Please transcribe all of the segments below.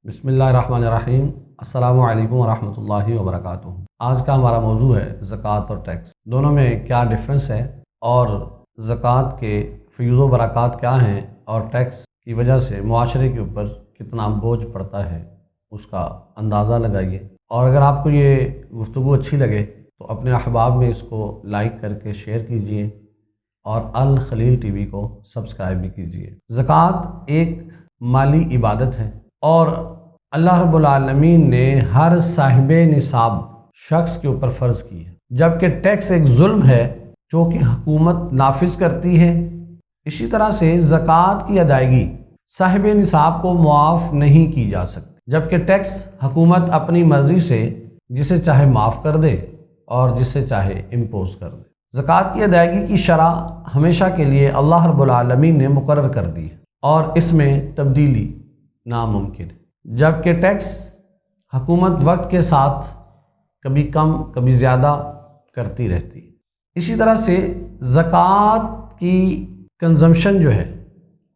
बिस्मिल्लाहिर्रहमानिर्रहीम। अस्सलामु अलैकुम वरहमतुल्लाहि वबरकातुहू। आज का हमारा मौजू है ज़कात और टैक्स, दोनों में क्या डिफरेंस है और ज़कात के फ़यूज़ व बरक़ात क्या हैं और टैक्स की वजह से मुआशरे के ऊपर कितना बोझ पड़ता है, उसका अंदाज़ा लगाइए। और अगर आपको ये गुफ्तगू अच्छी लगे तो अपने अहबाब में इसको लाइक करके शेयर कीजिए और अल खलील टीवी को सब्सक्राइब भी कीजिए। ज़कात एक माली इबादत है और अल्लाह रब्बुल आलमीन ने हर साहिबे निसाब शख्स के ऊपर फ़र्ज़ की है, जबकि टैक्स एक जुल्म है जो कि हुकूमत नाफिज करती है। इसी तरह से ज़कात की अदायगी साहिबे निसाब को मुआफ़ नहीं की जा सकती, जबकि टैक्स हुकूमत अपनी मर्ज़ी से जिसे चाहे माफ़ कर दे और जिसे चाहे इम्पोज कर दे। ज़कात की अदायगी की शरह हमेशा के लिए अल्लाह रब्बुल आलमीन ने मुकर्रर कर दी है और इसमें तब्दीली नामुमकिन है, जबकि टैक्स हुकूमत वक्त के साथ कभी कम कभी ज़्यादा करती रहती है। इसी तरह से ज़कात की कंजम्पशन जो है,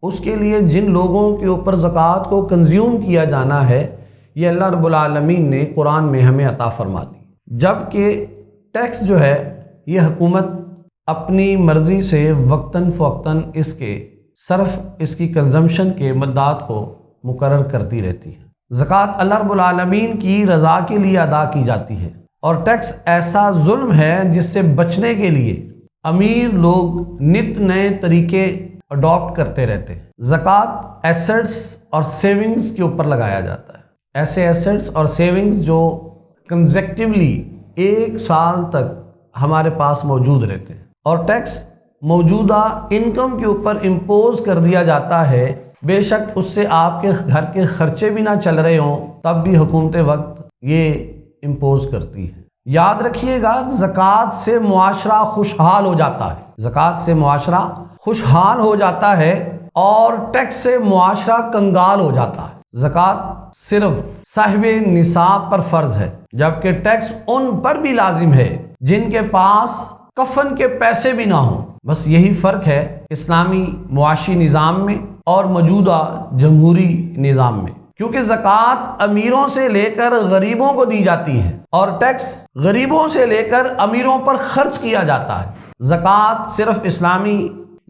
उसके लिए जिन लोगों के ऊपर ज़कात को कंज्यूम किया जाना है, ये अल्लाह रब्बुल आलमीन ने कुरान में हमें अता फरमा दी, जबकि टैक्स जो है ये हुकूमत अपनी मर्ज़ी से वक्तन फ़वक्तन इसके सर्फ इसकी कंजम्पशन के मद्दात को मुकर्रर करती रहती है। ज़कात अल्लाह रब्बुल आलमीन की रज़ा के लिए अदा की जाती है और टैक्स ऐसा जुल्म है जिससे बचने के लिए अमीर लोग नित नए तरीके अडॉप्ट करते रहते हैं। ज़कात एसेट्स और सेविंग्स के ऊपर लगाया जाता है, ऐसे एसेट्स और सेविंग्स जो कंसेक्टिवली एक साल तक हमारे पास मौजूद रहते हैं, और टैक्स मौजूदा इनकम के ऊपर इम्पोज कर दिया जाता है। बेशक उससे आपके घर के खर्चे भी ना चल रहे हों, तब भी हुकूमत वक्त ये इम्पोज करती है। याद रखिएगा, ज़कात से मुआशरा खुशहाल हो जाता है, ज़कात से मुआशरा खुशहाल हो जाता है और टैक्स से मुआशरा कंगाल हो जाता है। ज़कात सिर्फ साहिबे निसाब पर फ़र्ज है, जबकि टैक्स उन पर भी लाजिम है जिनके पास कफन के पैसे भी ना हों। बस यही फ़र्क है इस्लामी मुआशी निज़ाम में और मौजूदा जमहूरी निज़ाम में, क्योंकि ज़कात अमीरों से लेकर गरीबों को दी जाती है और टैक्स गरीबों से लेकर अमीरों पर खर्च किया जाता है। ज़कात सिर्फ इस्लामी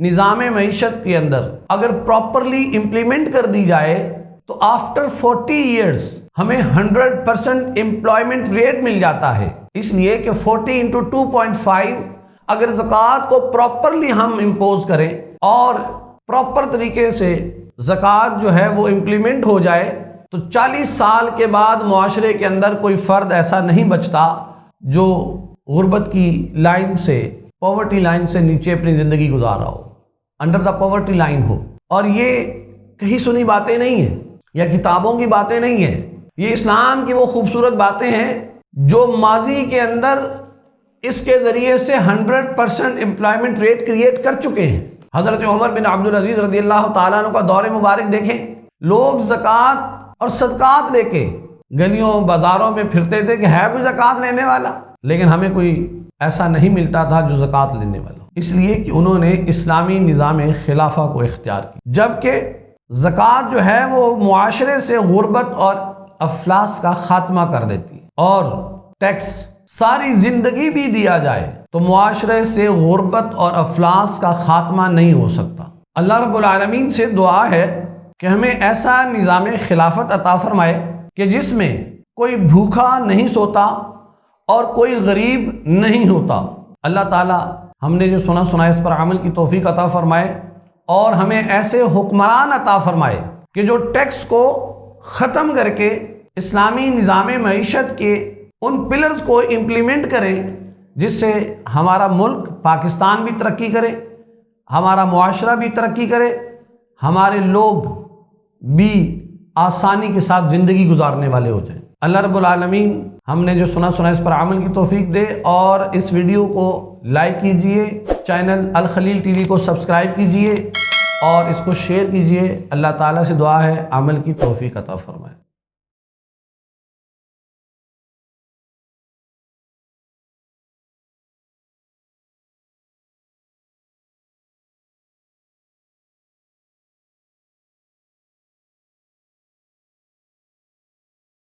निज़ाम मईशत के अंदर अगर प्रॉपरली इम्प्लीमेंट कर दी जाए तो आफ्टर 40 ईयर्स हमें 100% एम्प्लॉयमेंट रेट मिल जाता है। इसलिए कि 40 इंटू 2.5 अगर ज़कात को प्रॉपरली हम इम्पोज करें और प्रॉपर तरीके से ज़कात जो है वो इम्प्लीमेंट हो जाए तो 40 साल के बाद मुआशरे के अंदर कोई फ़र्द ऐसा नहीं बचता जो गुर्बत की लाइन से, पॉवर्टी लाइन से नीचे अपनी ज़िंदगी गुजार रहा हो, अंडर द पॉवर्टी लाइन हो। और ये कहीं सुनी बातें नहीं हैं या किताबों की बातें नहीं हैं, ये इस्लाम की वो खूबसूरत बातें हैं जो माजी के अंदर इसके ज़रिए से 100% एम्प्लॉयमेंट रेट क्रिएट कर चुके हैं। हज़रत उमर बिन अब्दुल अजीज़ रज़ियल्लाहु ताला अन्हु का दौर मुबारक देखें, लोग ज़कात और सदक़ात लेके गलियों बाज़ारों में फिरते थे कि है कोई ज़कात लेने वाला, लेकिन हमें कोई ऐसा नहीं मिलता था जो ज़कात लेने वाला, इसलिए कि उन्होंने इस्लामी निज़ाम खिलाफा को इख्तियार किया। जबकि ज़कात जो है वो मुआशरे से गुर्बत और अफलास का खात्मा कर देती है, और टैक्स सारी ज़िंदगी भी दिया जाए तो मुआशरे से गुर्बत और अफलास का खात्मा नहीं हो सकता। अल्लाह रब्बुल आलमीन से दुआ है कि हमें ऐसा निज़ाम खिलाफत अता फरमाए कि जिसमें कोई भूखा नहीं सोता और कोई गरीब नहीं होता। अल्लाह ताला हमने जो सुना सुना इस पर अमल की तौफीक अता फरमाए और हमें ऐसे हुक्मरान अता फरमाए कि जो टैक्स को ख़त्म करके इस्लामी निज़ाम मईशत के उन पिलर्स को इम्प्लीमेंट करें जिससे हमारा मुल्क पाकिस्तान भी तरक्की करे, हमारा मुआशरा भी तरक्की करे, हमारे लोग भी आसानी के साथ ज़िंदगी गुजारने वाले हो जाएं। अल्लाह रब्बुल आलमीन हमने जो सुना सुना इस पर अमल की तौफीक दे और इस वीडियो को लाइक कीजिए, चैनल अल खलील टीवी को सब्सक्राइब कीजिए और इसको शेयर कीजिए। अल्लाह ताला से दुआ है अमल की तौफीक अता फरमाए।